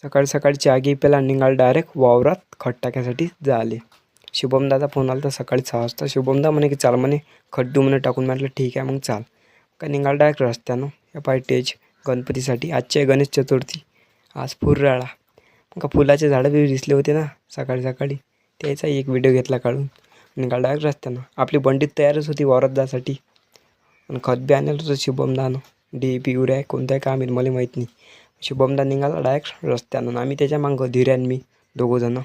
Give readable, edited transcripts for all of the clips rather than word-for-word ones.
सकाळी सकाळी चहा घे पेला निघाल डायरेक्ट वावरात खत टाकायसाठी झाले. शुभमदाचा फोन आला तर सकाळी 6 वाजता. शुभमदा म्हणे की चाल म्हणे खड्डू म्हणे टाकून. म्हटलं ठीक आहे मग चाल. का निघाल डायरेक्ट रस्त्यानं या पायटेज गणपतीसाठी. आजची आहे गणेश चतुर्थी. आज फुलराळा. मग का फुलाचे झाडं बी दिसले होते ना सकाळी सकाळी. त्याचा एक व्हिडिओ घेतला काढून. निघाल डायरेक्ट रस्त्यानं. आपली बंडी तयारच होती वावरात जासाठी. आणि खत बी आणलं होतं शुभमदानं. DAP युरिया कोणत्या काम येईल मला माहीत नाही. शुभमदा निघाला डायरेक्ट रस्त्यानं. आम्ही त्याच्या मागं धीर्यान मी दोघंजणं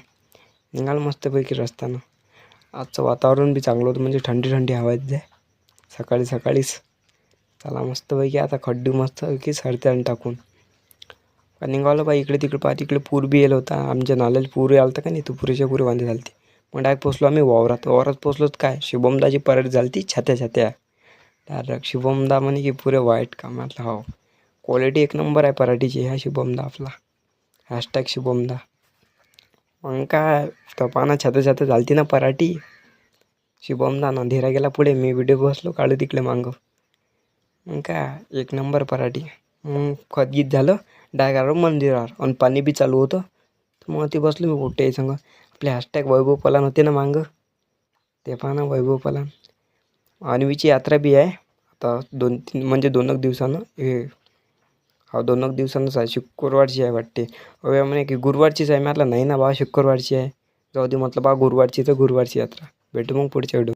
निघालं मस्तपैकी रस्त्यानं. आजचं वातावरण बी चांगलं होतं, म्हणजे थंडी थंडी हवा येत जाय सकाळी सकाळीच. चला मस्तपैकी आता खड्डू मस्तपैकी सरत्यानं टाकून का निघालं बा. इकडे तिकडे पाहा तिकडे पूर बी येलं होता. आमच्या नाल्याला पूर आला होता का नाही, तो पुरेच्या पुरे वांदे झाली ती. मग डायरेक्ट पोचलो आम्ही वावरात पोचलोत काय शुभमदाची परेड झाली ती छात्या डायरेक्ट. शुभमदा म्हणे की पुरे वाईट काम. म्हटलं हो क्वालिटी एक नंबर आहे पराठीची. ह्या शुभमदा आपला # शुभमदा. मग काय तर पाना छात्या झालती ना पराठी. शुभमदा ना धीरा गेला पुढे. मी व्हिडिओ बसलो काढू तिकडे मागं. मग काय एक नंबर पराठी. मग खत गीत झालं डायरेक्ट मंदिरावर. आणि पाणी बी चालू होतं. तर मग ते बसलो मी पोट्टे संग. आपले # वैभव पलान होते ना मागं. ते पहा ना वैभव पलान. अन्वीची यात्रा बी आहे आता 2-3 म्हणजे 2 दिवसानं. हा 2 दिवसांनाच आहे. शुक्रवारची आहे वाटते. अवे म्हणे की गुरुवारचीच आहे. म्हटलं नाही ना बा शुक्रवारची आहे. जाऊ दे म्हटलं बा गुरुवारची तर गुरुवारची यात्रा. भेटू मग पुढच्या व्हिडिओ.